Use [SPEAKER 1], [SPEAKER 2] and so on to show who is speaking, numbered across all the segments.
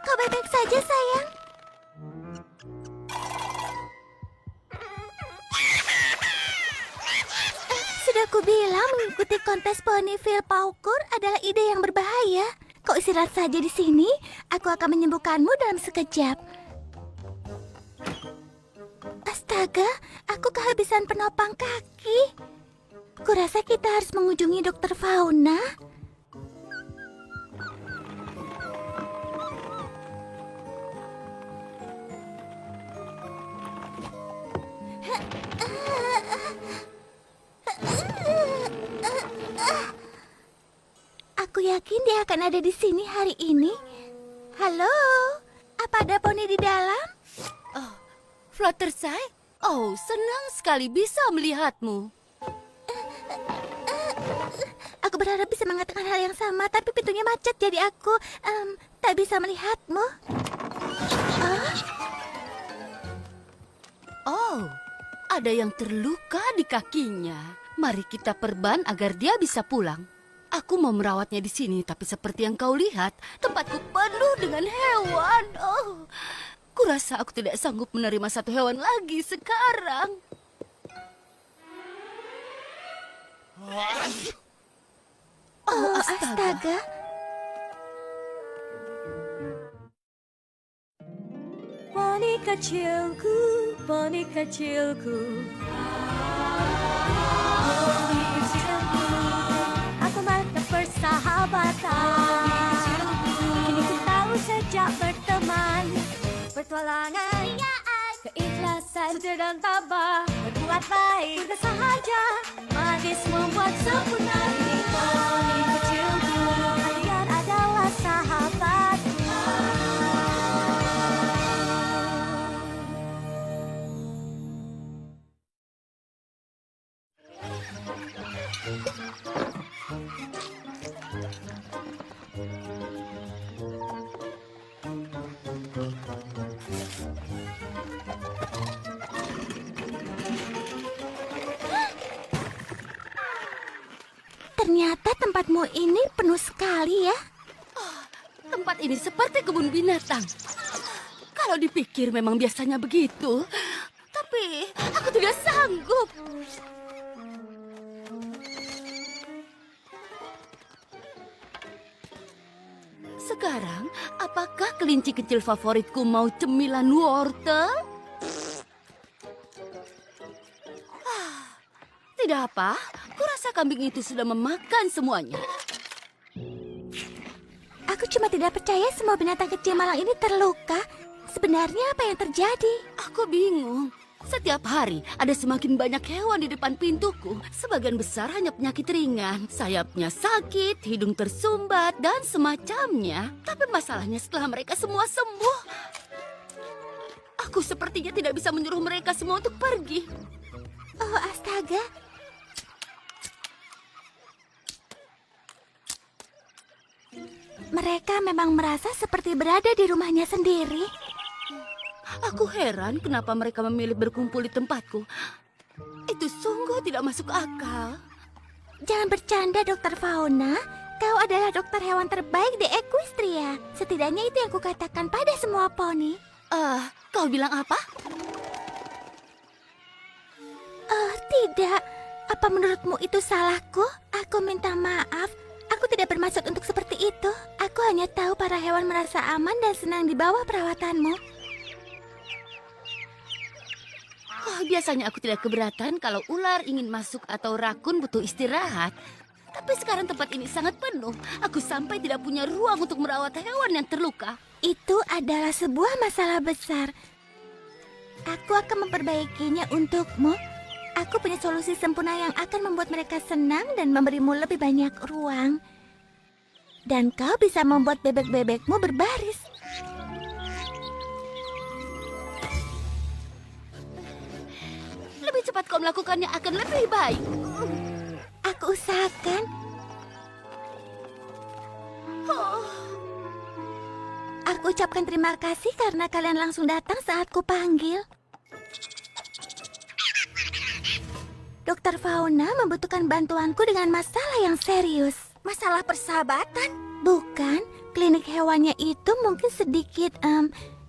[SPEAKER 1] Kau baik-baik saja, sayang? Sudah kubilang mengikuti kontes Ponyville Paukur adalah ide yang berbahaya. Kau istirahat saja di sini, aku akan menyembuhkanmu dalam sekejap. Astaga, aku kehabisan penopang kaki. Kurasa kita harus mengunjungi dokter Fauna. Aku yakin dia akan ada di sini hari ini. Halo, apa ada poni di dalam?
[SPEAKER 2] Fluttershy? Oh, senang sekali bisa melihatmu.
[SPEAKER 1] Aku berharap bisa mengatakan hal yang sama, tapi pintunya macet jadi aku tak bisa melihatmu.
[SPEAKER 2] Oh, ada yang terluka di kakinya. Mari kita perban agar dia bisa pulang. Aku mau merawatnya di sini, tapi seperti yang kau lihat, tempatku penuh dengan hewan. Oh, kurasa aku tidak sanggup menerima satu hewan lagi sekarang.
[SPEAKER 1] Oh, astaga.
[SPEAKER 3] Poni kecilku, poni kecilku. Poni kecilku, aku mata persahabatan. Kini ku tahu sejak berteman, petualangan, keikhlasan, setia dan tabah, berbuat baik, mudah sahaja, manis membuat sempurna. Ini poni kecilku, kalian adalah sahabatku.
[SPEAKER 1] Ternyata tempatmu ini penuh sekali ya.
[SPEAKER 2] Tempat ini seperti kebun binatang. Kalau dipikir memang biasanya begitu, tapi aku tidak sanggup. Sekarang, apakah kelinci kecil favoritku mau cemilan wortel? Tidak apa, kurasa kambing itu sudah memakan semuanya.
[SPEAKER 1] Aku cuma tidak percaya semua binatang kecil malang ini terluka. Sebenarnya apa yang terjadi?
[SPEAKER 2] Aku bingung. Setiap hari ada semakin banyak hewan di depan pintuku. Sebagian besar hanya penyakit ringan. Sayapnya sakit, hidung tersumbat, dan semacamnya. Tapi masalahnya setelah mereka semua sembuh, aku sepertinya tidak bisa menyuruh mereka semua untuk pergi.
[SPEAKER 1] Oh, astaga. Mereka memang merasa seperti berada di rumahnya sendiri.
[SPEAKER 2] Aku heran kenapa mereka memilih berkumpul di tempatku. Itu sungguh tidak masuk akal.
[SPEAKER 1] Jangan bercanda, Dokter Fauna. Kau adalah dokter hewan terbaik di Equestria. Setidaknya itu yang kukatakan pada semua poni.
[SPEAKER 2] Kau bilang apa?
[SPEAKER 1] Oh, tidak. Apa menurutmu itu salahku? Aku minta maaf. Aku tidak bermaksud untuk seperti itu. Aku hanya tahu para hewan merasa aman dan senang di bawah perawatanmu.
[SPEAKER 2] Biasanya aku tidak keberatan kalau ular ingin masuk atau rakun butuh istirahat. Tapi sekarang tempat ini sangat penuh. Aku sampai tidak punya ruang untuk merawat hewan yang terluka.
[SPEAKER 1] Itu adalah sebuah masalah besar. Aku akan memperbaikinya untukmu. Aku punya solusi sempurna yang akan membuat mereka senang dan memberimu lebih banyak ruang. Dan kau bisa membuat bebek-bebekmu berbaris.
[SPEAKER 2] Lebih cepat kau melakukannya akan lebih baik.
[SPEAKER 1] Aku usahakan. Aku ucapkan terima kasih karena kalian langsung datang saat kupanggil. Dokter Fauna membutuhkan bantuanku dengan masalah yang serius.
[SPEAKER 3] Masalah persahabatan?
[SPEAKER 1] Bukan, Klinik hewannya itu mungkin sedikit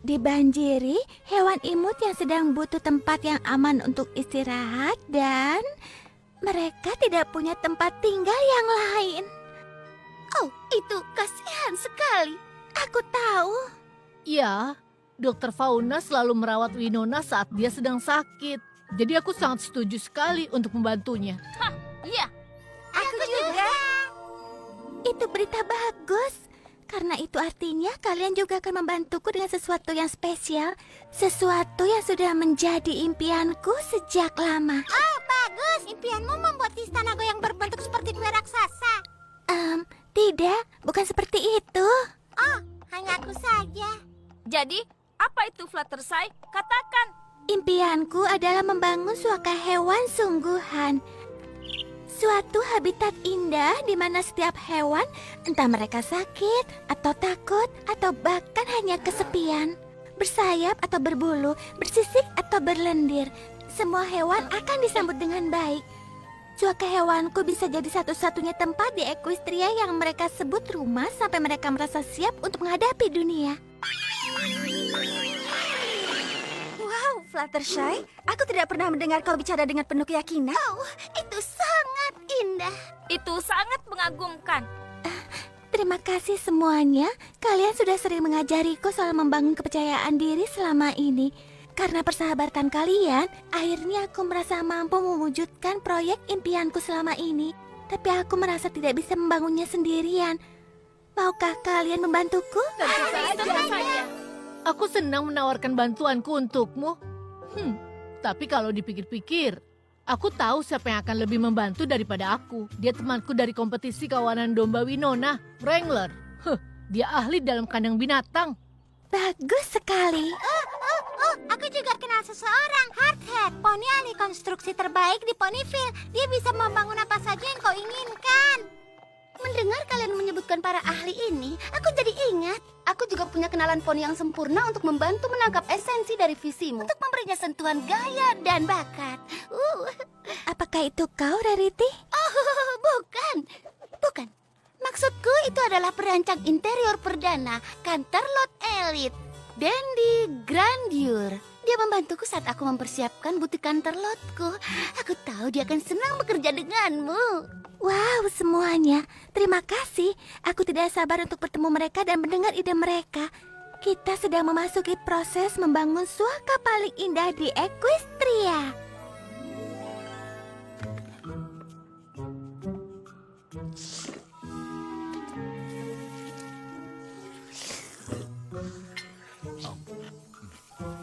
[SPEAKER 1] dibanjiri hewan imut yang sedang butuh tempat yang aman untuk istirahat dan mereka tidak punya tempat tinggal yang lain.
[SPEAKER 2] Oh, itu kasihan sekali.
[SPEAKER 1] Aku tahu.
[SPEAKER 4] Ya, Dokter Fauna selalu merawat Winona saat dia sedang sakit. Jadi aku sangat setuju sekali untuk membantunya.
[SPEAKER 2] Iya,
[SPEAKER 3] Aku juga.
[SPEAKER 1] Itu berita bagus. Karena itu artinya kalian juga akan membantuku dengan sesuatu yang spesial. Sesuatu yang sudah menjadi impianku sejak lama.
[SPEAKER 3] Oh, bagus. Impianmu membuat istana yang berbentuk seperti kue raksasa.
[SPEAKER 1] Tidak, bukan seperti itu.
[SPEAKER 3] Oh, hanya aku saja.
[SPEAKER 5] Jadi, apa itu Fluttershy? Katakan.
[SPEAKER 1] Impianku adalah membangun suaka hewan sungguhan. Suatu habitat indah di mana setiap hewan, entah mereka sakit atau takut atau bahkan hanya kesepian, bersayap atau berbulu, bersisik atau berlendir, semua hewan akan disambut dengan baik. Suaka hewanku bisa jadi satu-satunya tempat di Equestria yang mereka sebut rumah sampai mereka merasa siap untuk menghadapi dunia.
[SPEAKER 3] Wow, Fluttershy, aku tidak pernah mendengar kau bicara dengan penuh keyakinan.
[SPEAKER 2] oh, itu sangat indah.
[SPEAKER 5] Itu sangat mengagumkan.
[SPEAKER 1] Terima kasih semuanya. Kalian sudah sering mengajariku soal membangun kepercayaan diri selama ini. Karena persahabatan kalian, akhirnya aku merasa mampu mewujudkan proyek impianku selama ini. Tapi aku merasa tidak bisa membangunnya sendirian. Maukah kalian membantuku?
[SPEAKER 5] Tentu saja.
[SPEAKER 4] Aku senang menawarkan bantuanku untukmu. Tapi kalau dipikir-pikir, aku tahu siapa yang akan lebih membantu daripada aku. Dia temanku dari kompetisi kawanan domba Winona, Wrangler. Dia ahli dalam kandang binatang.
[SPEAKER 1] Bagus sekali.
[SPEAKER 3] Aku juga kenal seseorang, Hardhead, poni ahli konstruksi terbaik di Ponyville. Dia bisa membangun apa saja yang kau inginkan.
[SPEAKER 2] Mendengar kalian menyebutkan para ahli ini, aku jadi ingat. Aku juga punya kenalan poni yang sempurna untuk membantu menangkap esensi dari visimu. Untuk memberinya sentuhan gaya dan bakat.
[SPEAKER 1] Apakah itu kau, Rarity?
[SPEAKER 2] Oh, bukan. Maksudku itu adalah perancang interior perdana, Canterlot Elite, Dandy Grandeur. Dia membantuku saat aku mempersiapkan butik Canterlotku. Aku tahu dia akan senang bekerja denganmu.
[SPEAKER 1] Wow, semuanya. Terima kasih. Aku tidak sabar untuk bertemu mereka dan mendengar ide mereka. Kita sedang memasuki proses membangun suaka paling indah di Equestria.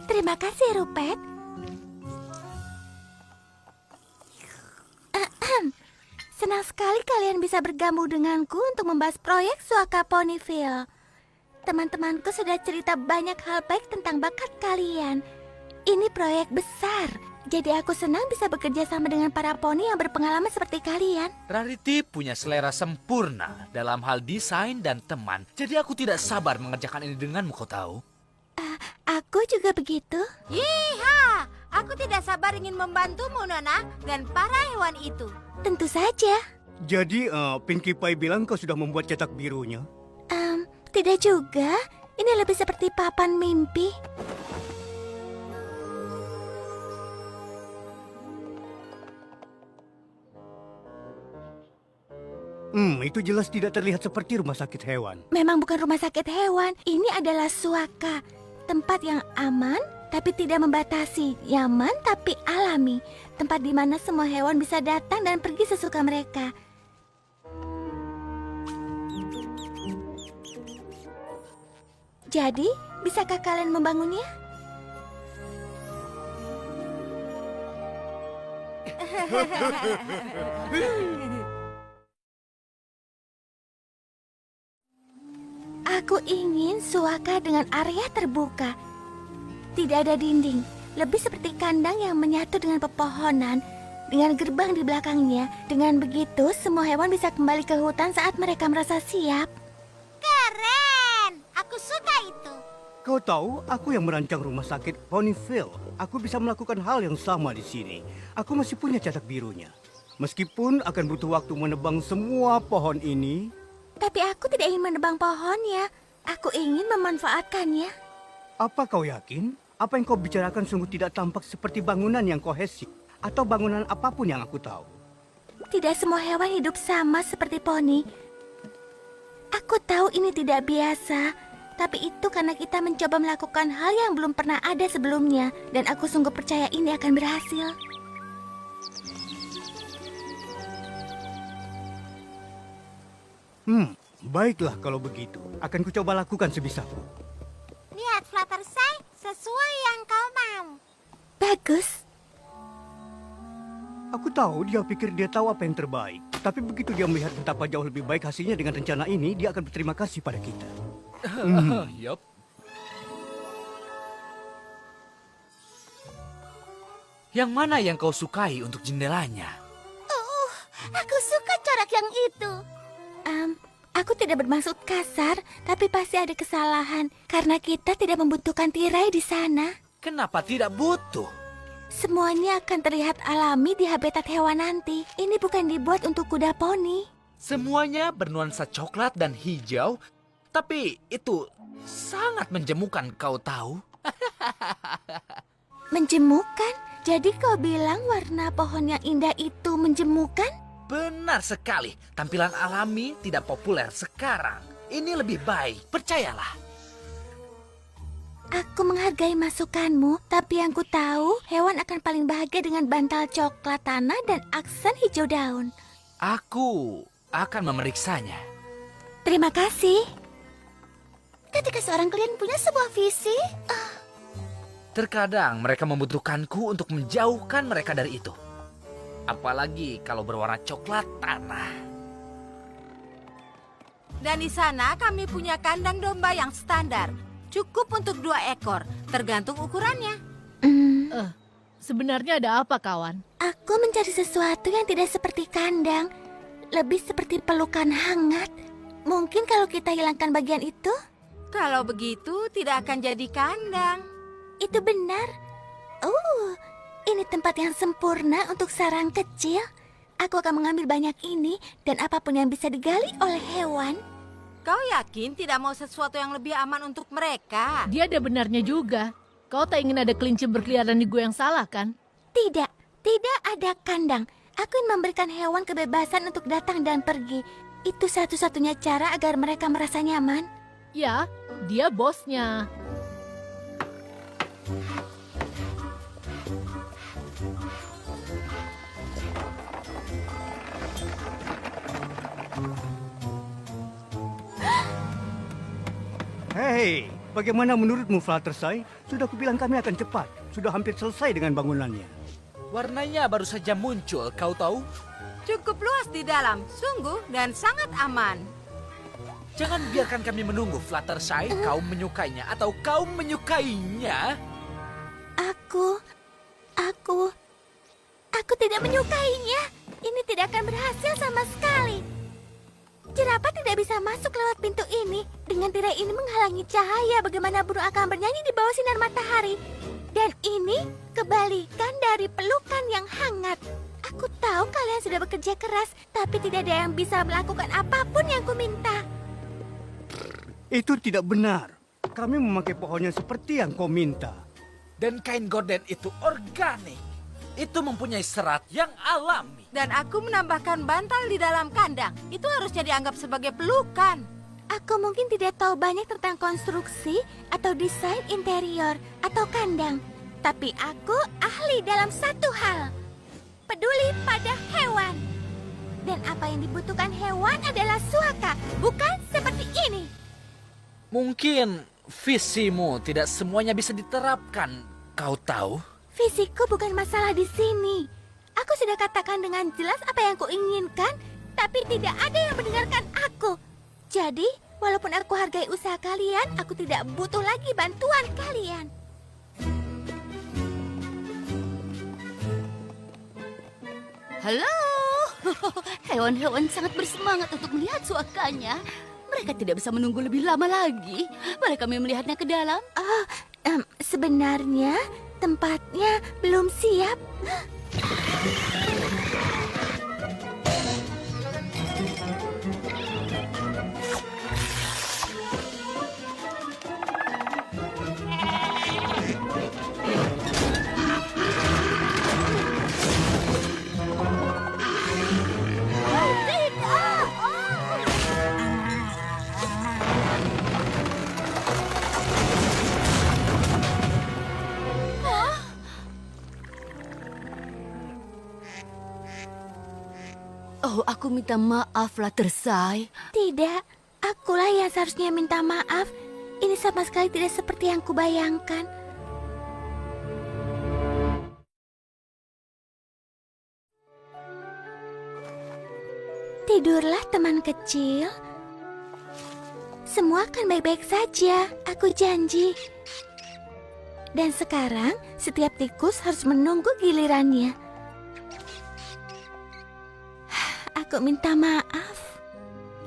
[SPEAKER 1] Terima kasih, Rupert. Senang sekali kalian bisa bergabung denganku untuk membahas proyek Suaka Ponyville. Teman-temanku sudah cerita banyak hal baik tentang bakat kalian. Ini proyek besar, jadi aku senang bisa bekerja sama dengan para poni yang berpengalaman seperti kalian.
[SPEAKER 6] Rarity punya selera sempurna dalam hal desain dan teman. Jadi aku tidak sabar mengerjakan ini denganmu, kau tahu.
[SPEAKER 1] Aku juga begitu.
[SPEAKER 3] Yeeha! Aku tidak sabar ingin membantumu, Nona, dan para hewan itu.
[SPEAKER 1] Tentu saja.
[SPEAKER 7] Jadi, Pinkie Pie bilang kau sudah membuat cetak birunya?
[SPEAKER 1] Tidak juga. Ini lebih seperti papan mimpi.
[SPEAKER 7] Itu jelas tidak terlihat seperti rumah sakit hewan.
[SPEAKER 1] Memang bukan rumah sakit hewan. Ini adalah suaka. Tempat yang aman tapi tidak membatasi. Nyaman tapi alami. Tempat di mana semua hewan bisa datang dan pergi sesuka mereka. Jadi, bisakah kalian membangunnya? Aku ingin suaka dengan area terbuka. Tidak ada dinding, lebih seperti kandang yang menyatu dengan pepohonan, dengan gerbang di belakangnya. Dengan begitu, semua hewan bisa kembali ke hutan saat mereka merasa siap.
[SPEAKER 3] Keren! Aku suka itu.
[SPEAKER 7] Kau tahu, aku yang merancang rumah sakit Ponyville. Aku bisa melakukan hal yang sama di sini. Aku masih punya cetak birunya. Meskipun akan butuh waktu menebang semua pohon ini.
[SPEAKER 1] Tapi aku tidak ingin menebang pohonnya. Aku ingin memanfaatkannya.
[SPEAKER 7] Apa kau yakin? Apa yang kau bicarakan sungguh tidak tampak seperti bangunan yang kohesif atau bangunan apapun yang aku tahu.
[SPEAKER 1] Tidak semua hewan hidup sama seperti poni. Aku tahu ini tidak biasa, tapi itu karena kita mencoba melakukan hal yang belum pernah ada sebelumnya, dan aku sungguh percaya ini akan berhasil.
[SPEAKER 7] Baiklah kalau begitu. Akan kucoba lakukan sebisaku.
[SPEAKER 3] Lihat, Fluttershy, sesuai yang kau mau.
[SPEAKER 1] Bagus.
[SPEAKER 7] Aku tahu dia pikir dia tahu apa yang terbaik. Tapi begitu dia melihat betapa jauh lebih baik hasilnya dengan rencana ini, dia akan berterima kasih pada kita.
[SPEAKER 6] Yup. Yang mana yang kau sukai untuk jendelanya?
[SPEAKER 1] Aku suka corak yang itu. Aku tidak bermaksud kasar, tapi pasti ada kesalahan karena kita tidak membutuhkan tirai di sana.
[SPEAKER 6] Kenapa tidak butuh?
[SPEAKER 1] Semuanya akan terlihat alami di habitat hewan nanti. Ini bukan dibuat untuk kuda poni.
[SPEAKER 6] Semuanya bernuansa coklat dan hijau, tapi itu sangat menjemukan, kau tahu?
[SPEAKER 1] Menjemukan? Jadi kau bilang warna pohon yang indah itu menjemukan?
[SPEAKER 6] Benar sekali, tampilan alami tidak populer sekarang. Ini lebih baik, percayalah.
[SPEAKER 1] Aku menghargai masukanmu, tapi yang ku tahu, hewan akan paling bahagia dengan bantal coklat tanah dan aksen hijau daun.
[SPEAKER 6] Aku akan memeriksanya.
[SPEAKER 1] Terima kasih. Ketika seorang klien punya sebuah visi,
[SPEAKER 6] Terkadang mereka membutuhkanku untuk menjauhkan mereka dari itu. Apalagi kalau berwarna coklat tanah.
[SPEAKER 8] Dan di sana kami punya kandang domba yang standar. Cukup untuk 2 ekor, tergantung ukurannya.
[SPEAKER 4] Sebenarnya ada apa, kawan?
[SPEAKER 1] aku mencari sesuatu yang tidak seperti kandang, lebih seperti pelukan hangat. Mungkin kalau kita hilangkan bagian itu,
[SPEAKER 8] Kalau begitu tidak akan jadi kandang.
[SPEAKER 1] itu benar. Ini tempat yang sempurna untuk sarang kecil. Aku akan mengambil banyak ini dan apapun yang bisa digali oleh hewan.
[SPEAKER 8] Kau yakin tidak mau sesuatu yang lebih aman untuk mereka?
[SPEAKER 4] Dia ada benarnya juga. Kau tak ingin ada kelinci berkeliaran di gua yang salah, kan?
[SPEAKER 1] Tidak ada kandang. Aku ingin memberikan hewan kebebasan untuk datang dan pergi. Itu satu-satunya cara agar mereka merasa nyaman.
[SPEAKER 4] Ya, dia bosnya.
[SPEAKER 7] Hei, bagaimana menurutmu Fluttershy? Sudah kubilang kami akan cepat. Sudah hampir selesai dengan bangunannya.
[SPEAKER 6] Warnanya baru saja muncul, kau tahu?
[SPEAKER 8] Cukup luas di dalam, sungguh dan sangat aman.
[SPEAKER 6] Jangan biarkan kami menunggu, Fluttershy. Kau menyukainya atau kau menyukainya?
[SPEAKER 1] Aku tidak menyukainya. Ini tidak akan berhasil sama sekali. Jerapah tidak bisa masuk lewat pintu ini. Dengan tirai ini menghalangi cahaya, bagaimana burung akan bernyanyi di bawah sinar matahari. Dan ini kebalikan dari pelukan yang hangat. Aku tahu kalian sudah bekerja keras, tapi tidak ada yang bisa melakukan apapun yang kuminta.
[SPEAKER 7] Itu tidak benar. Kami memakai pohonnya seperti yang kau minta.
[SPEAKER 6] Dan kain gorden itu organik. Itu mempunyai serat yang alami.
[SPEAKER 8] Dan aku menambahkan bantal di dalam kandang. Itu harusnya dianggap sebagai pelukan.
[SPEAKER 1] Aku mungkin tidak tahu banyak tentang konstruksi atau desain interior atau kandang. Tapi aku ahli dalam satu hal. Peduli pada hewan. Dan apa yang dibutuhkan hewan adalah suaka, bukan seperti ini.
[SPEAKER 6] Mungkin visimu tidak semuanya bisa diterapkan, kau tahu?
[SPEAKER 1] Visiku bukan masalah di sini. Aku sudah katakan dengan jelas apa yang kuinginkan, tapi tidak ada yang mendengarkan aku. Jadi, walaupun aku hargai usaha kalian, aku tidak butuh lagi bantuan kalian.
[SPEAKER 2] Halo, hewan-hewan sangat bersemangat untuk melihat suakanya. Mereka tidak bisa menunggu lebih lama lagi. Mari kami melihatnya ke dalam.
[SPEAKER 1] Sebenarnya tempatnya belum siap.
[SPEAKER 2] Oh, aku minta maaf, Fluttershy.
[SPEAKER 1] Tidak, akulah yang seharusnya minta maaf. Ini sama sekali tidak seperti yang kubayangkan. Tidurlah teman kecil. Semua akan baik-baik saja, aku janji. Dan sekarang, setiap tikus harus menunggu gilirannya. Aku minta maaf.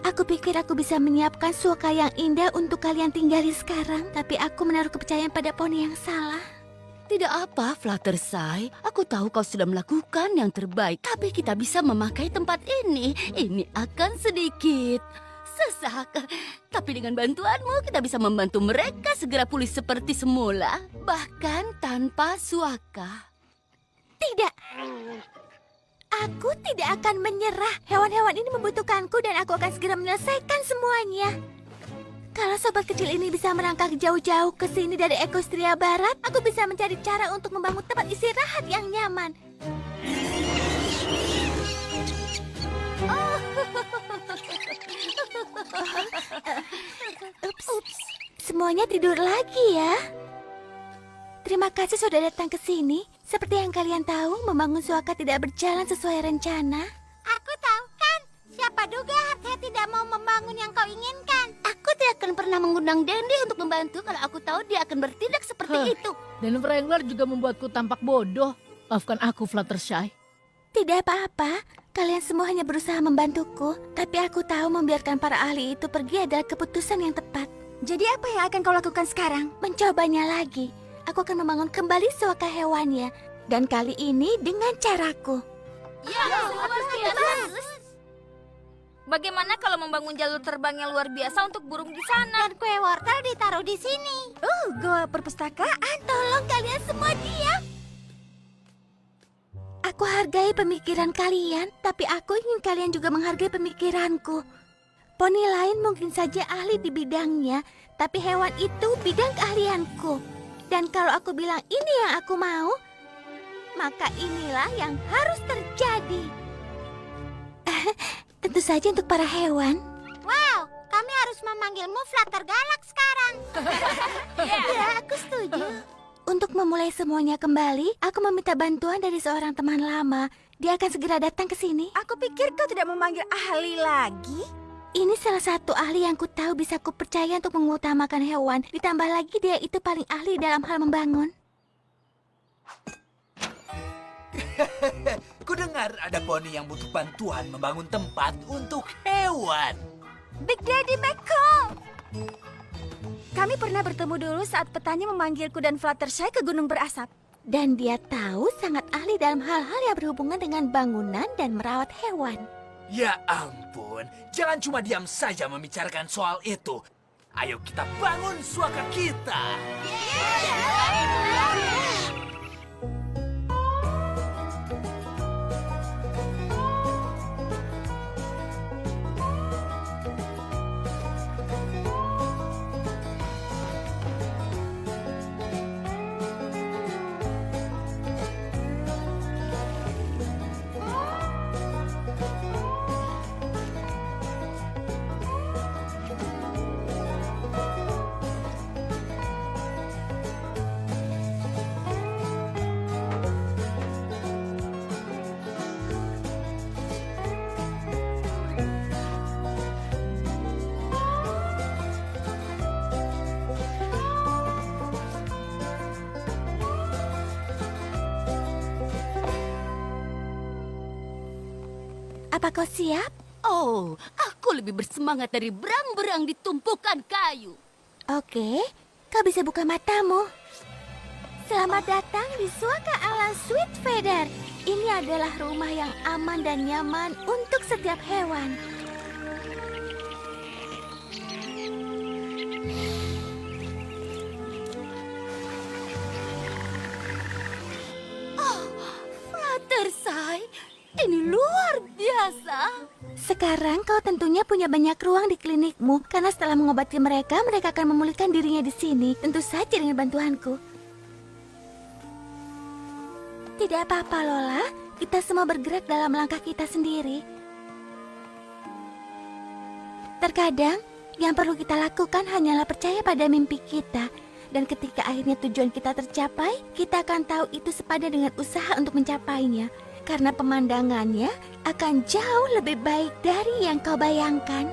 [SPEAKER 1] Aku pikir aku bisa menyiapkan suaka yang indah untuk kalian tinggali sekarang, tapi aku menaruh kepercayaan pada poni yang salah.
[SPEAKER 2] Tidak apa, Fluttershy. Aku tahu kau sudah melakukan yang terbaik, tapi kita bisa memakai tempat ini. Ini akan sedikit sesak. Tapi dengan bantuanmu, kita bisa membantu mereka segera pulih seperti semula. Bahkan tanpa suaka.
[SPEAKER 1] Tidak. Aku tidak akan menyerah. Hewan-hewan ini membutuhkanku dan aku akan segera menyelesaikan semuanya. Kalau sobat kecil ini bisa merangkak jauh-jauh ke sini dari Equestria Barat, aku bisa mencari cara untuk membangun tempat istirahat yang nyaman. Ups. Semuanya tidur lagi ya. Terima kasih sudah datang ke sini. Seperti yang kalian tahu, membangun suaka tidak berjalan sesuai rencana.
[SPEAKER 3] Aku tahu kan, siapa duga Hardhead tidak mau membangun yang kau inginkan.
[SPEAKER 2] Aku tidak akan pernah mengundang Dandy untuk membantu kalau aku tahu dia akan bertindak seperti itu.
[SPEAKER 4] Dan Wrangler juga membuatku tampak bodoh. Maafkan aku, Fluttershy.
[SPEAKER 1] Tidak apa-apa, kalian semua hanya berusaha membantuku. Tapi aku tahu membiarkan para ahli itu pergi adalah keputusan yang tepat.
[SPEAKER 3] Jadi apa yang akan kau lakukan sekarang?
[SPEAKER 1] Mencobanya lagi. Aku akan membangun kembali suaka hewannya. Dan kali ini dengan caraku.
[SPEAKER 5] Bagus. Bagaimana kalau membangun jalur terbang yang luar biasa untuk burung di sana?
[SPEAKER 3] Dan kue wortel ditaruh di sini. Goa perpustakaan.
[SPEAKER 1] Tolong kalian semua diam. Aku hargai pemikiran kalian, tapi aku ingin kalian juga menghargai pemikiranku. Poni lain mungkin saja ahli di bidangnya, tapi hewan itu bidang keahlianku. Dan kalau aku bilang ini yang aku mau, maka inilah yang harus terjadi. Tentu saja untuk para hewan.
[SPEAKER 3] Wow, kami harus memanggilmu Flutter Galak sekarang.
[SPEAKER 1] Ya, aku setuju. Untuk memulai semuanya kembali, aku meminta bantuan dari seorang teman lama. Dia akan segera datang ke sini.
[SPEAKER 3] Aku pikir kau tidak memanggil ahli lagi.
[SPEAKER 1] Ini salah satu ahli yang ku tahu bisa ku percaya untuk mengutamakan hewan. Ditambah lagi dia itu paling ahli dalam hal membangun.
[SPEAKER 6] Ku dengar ada poni yang butuh bantuan membangun tempat untuk hewan.
[SPEAKER 3] Big Daddy Meko. Kami pernah bertemu dulu saat petani memanggilku dan Fluttershy ke Gunung Berasap.
[SPEAKER 1] Dan dia tahu sangat ahli dalam hal-hal yang berhubungan dengan bangunan dan merawat hewan.
[SPEAKER 6] Ya ampun, jangan cuma diam saja membicarakan soal itu. Ayo kita bangun suaka kita.
[SPEAKER 1] Apa kau siap?
[SPEAKER 2] Oh, aku lebih bersemangat dari berang-berang di tumpukan kayu.
[SPEAKER 1] Oke, kau bisa buka matamu. Selamat datang di suaka ala Sweet Feather. Ini adalah rumah yang aman dan nyaman untuk setiap hewan.
[SPEAKER 2] Fluttershy, ini luar biasa.
[SPEAKER 1] Sekarang kau tentunya punya banyak ruang di klinikmu, karena setelah mengobati mereka, mereka akan memulihkan dirinya di sini. Tentu saja dengan bantuanku. Tidak apa-apa, Lola. Kita semua bergerak dalam langkah kita sendiri. Terkadang, yang perlu kita lakukan hanyalah percaya pada mimpi kita. Dan ketika akhirnya tujuan kita tercapai, kita akan tahu itu sepadan dengan usaha untuk mencapainya. Karena pemandangannya akan jauh lebih baik dari yang kau bayangkan.